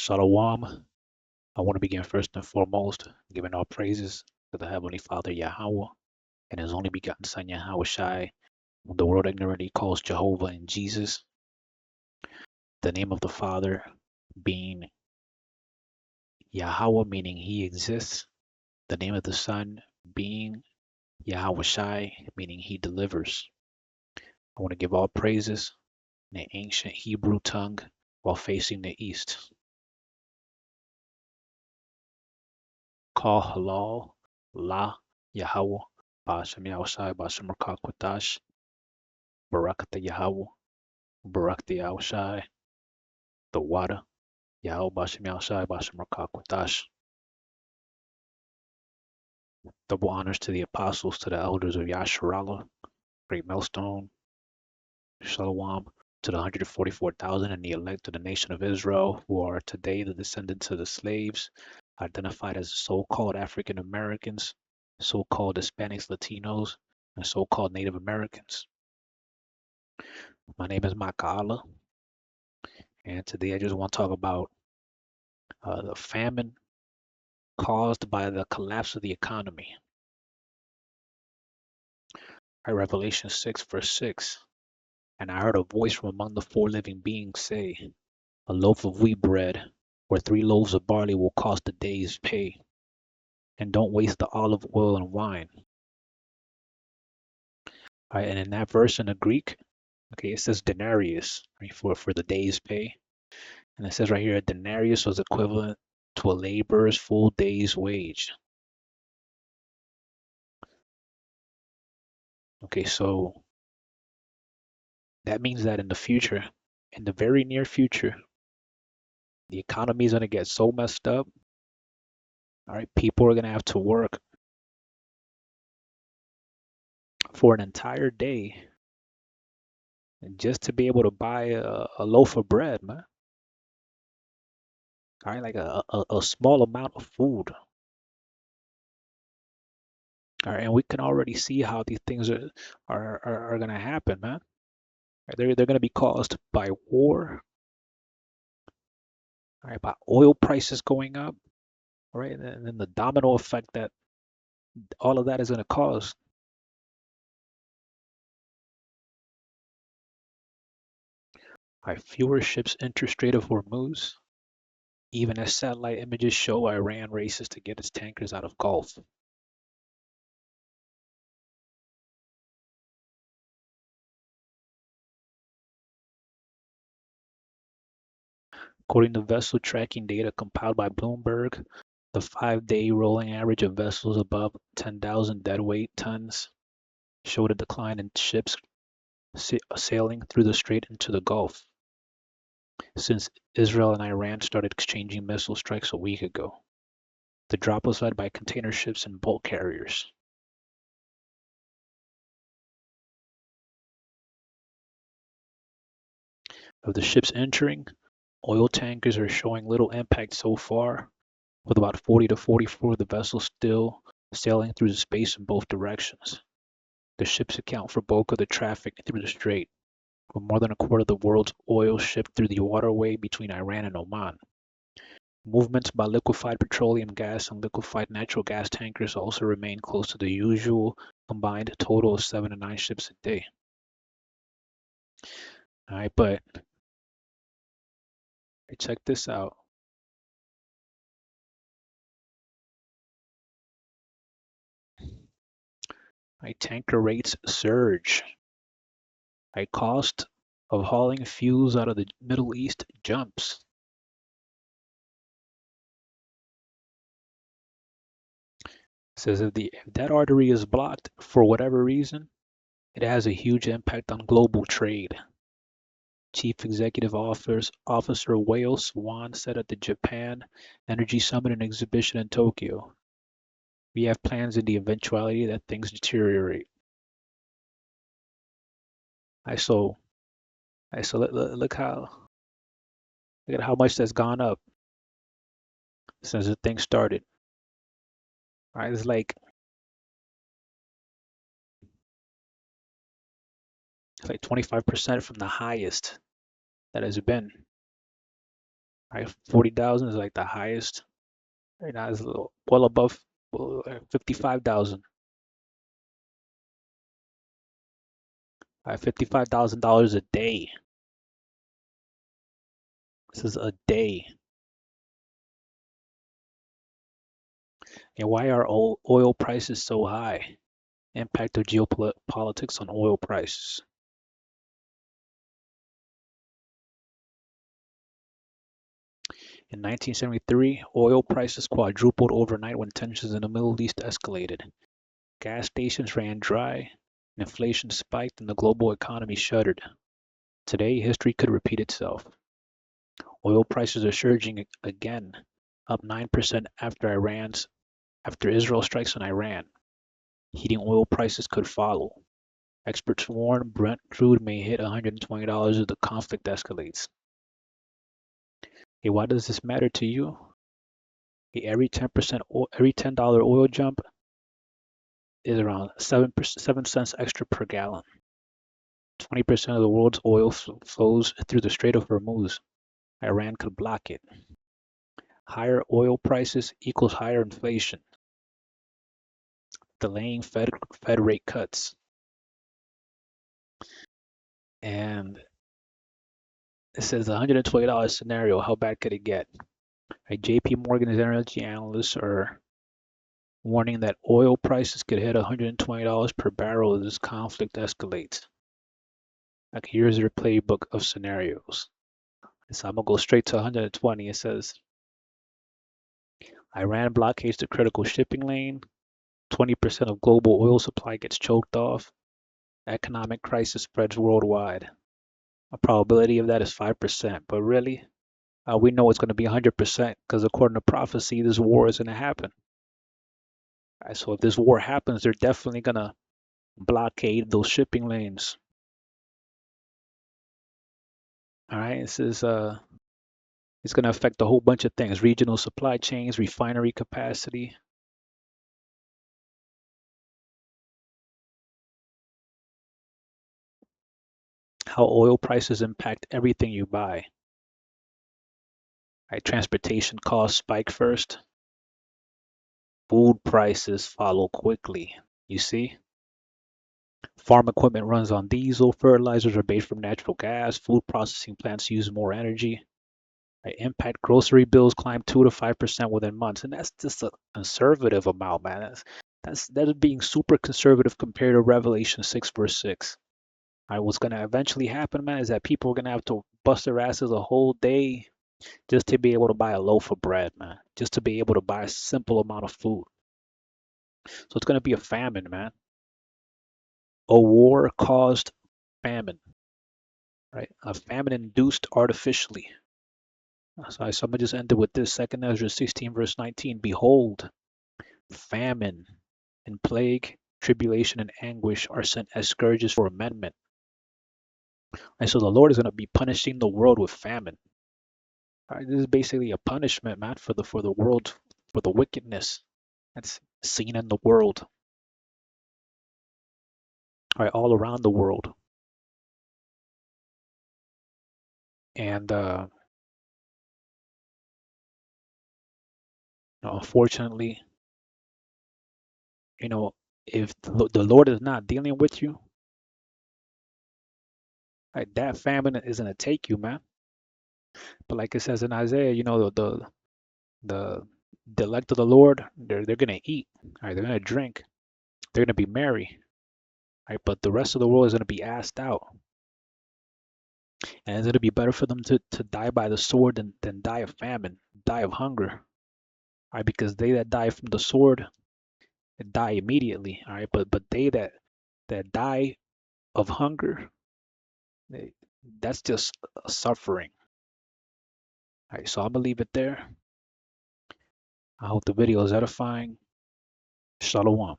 Shalom. I want to begin first and foremost giving all praises to the Heavenly Father Yahweh and His only begotten Son Yahweh Shai, whom the world ignorantly calls Jehovah and Jesus. The name of the Father being Yahweh, meaning He exists. The name of the Son being Yahweh Shai, meaning He delivers. I want to give all praises in the ancient Hebrew tongue while facing the east. Call halal, la, Yahweh, Ba'ashem Yahweh Shai, Ba'ashem Rakak Kwatash, Barakata Yahweh, Barakta Yahweh Shai, the water, Yahweh Ba'ashem Yahweh Shai, Ba'ashem Rakak Kwatash. Double honors to the apostles, to the elders of Yasharala, Greatmillstone, Shalom, to the 144,000 and the elect of the nation of Israel, who are today the descendants of the slaves, identified as so-called African Americans, so-called Hispanics, Latinos, and so-called Native Americans. My name is Maka'ala, and today I just want to talk about the famine caused by the collapse of the economy. Revelation 6, verse 6. And I heard a voice from among the four living beings say, a loaf of wheat bread or 3 loaves of barley will cost a day's pay. And don't waste the olive oil and wine. All right, and in that verse in the Greek, okay, it says denarius, right, for the day's pay. And it says right here, a denarius was equivalent to a laborer's full day's wage. Okay, so that means that in the future, in the very near future, the economy is going to get so messed up. All right, people are going to have to work for an entire day just to be able to buy a loaf of bread, man. All right, like a small amount of food. All right, and we can already see how these things are going to happen, man. They're going to be caused by war, all right, by oil prices going up, all right, and then the domino effect that all of that is going to cause. All right, fewer ships enter Strait of Hormuz, even as satellite images show Iran races to get its tankers out of Gulf. According to vessel tracking data compiled by Bloomberg, the 5-day rolling average of vessels above 10,000 deadweight tons showed a decline in ships sailing through the strait into the Gulf since Israel and Iran started exchanging missile strikes a week ago. The drop was led by container ships and bulk carriers. Of the ships entering, oil tankers are showing little impact so far, with about 40 to 44 of the vessels still sailing through the space in both directions. The ships account for bulk of the traffic through the strait, with more than a quarter of the world's oil shipped through the waterway between Iran and Oman. Movements by liquefied petroleum gas and liquefied natural gas tankers also remain close to the usual combined total of 7 to 9 ships a day. All right, but check this out. Right, tanker rates surge. Right, cost of hauling fuels out of the Middle East jumps. It says if that artery is blocked for whatever reason, it has a huge impact on global trade. Chief Executive Officer Whale Swan said at the Japan Energy Summit and Exhibition in Tokyo, "We have plans in the eventuality that things deteriorate." So look at how much that's gone up since the thing started. All right, it's like 25% from the highest that has been. Right, 40,000 is like the highest. Right now it's well above 55,000. $55,000 a day. This is a day. And why are oil prices so high? Impact of geopolitics on oil prices. In 1973, oil prices quadrupled overnight when tensions in the Middle East escalated. Gas stations ran dry, inflation spiked, and the global economy shuddered. Today, history could repeat itself. Oil prices are surging again, up 9% after Israel strikes on Iran. Heating oil prices could follow. Experts warn Brent crude may hit $120 as the conflict escalates. Hey, why does this matter to you? Hey, every $10 oil jump is around 7 cents extra per gallon. 20% of the world's oil flows through the Strait of Hormuz. Iran could block it. Higher oil prices equals higher inflation, delaying Fed rate cuts. And it says $120 scenario. How bad could it get? JP Morgan's energy analysts are warning that oil prices could hit $120 per barrel as this conflict escalates. Like, here's their playbook of scenarios. So I'm gonna go straight to 120. It says Iran blockades the critical shipping lane. 20% of global oil supply gets choked off. Economic crisis spreads worldwide. A probability of that is 5%. But really, we know it's going to be 100% because according to prophecy, this war is going to happen. Right, so if this war happens, they're definitely going to blockade those shipping lanes. All right, this is it's going to affect a whole bunch of things: regional supply chains, refinery capacity. How oil prices impact everything you buy. Right, transportation costs spike first. Food prices follow quickly. You see? Farm equipment runs on diesel, fertilizers are made from natural gas, food processing plants use more energy. Right? Impact grocery bills climb 2 to 5% within months, and that's just a conservative amount, man. That is being super conservative compared to Revelation 6 verse 6. All right, what's gonna eventually happen, man, is that people are gonna have to bust their asses a whole day just to be able to buy a loaf of bread, man. Just to be able to buy a simple amount of food. So it's gonna be a famine, man. A war caused famine, right? A famine induced artificially. So I'm gonna just end it with this. 2 Ezra 16 verse 19. Behold, famine and plague, tribulation and anguish are sent as scourges for amendment. And so the Lord is gonna be punishing the world with famine. All right, this is basically a punishment, man, for the world, for the wickedness that's seen in the world. All right, all around the world. And unfortunately, you know, if the Lord is not dealing with you, right, that famine is gonna take you, man. But like it says in Isaiah, the the elect of the Lord, they're gonna eat, right? They're gonna drink, they're gonna be merry, right? But the rest of the world is gonna be asked out, and it's gonna be better for them to die by the sword than die of famine, die of hunger, right? Because they that die from the sword die immediately, all right? But they that die of hunger, they, that's just suffering. All right, so I'm gonna leave it there. I hope the video is edifying. Shalom.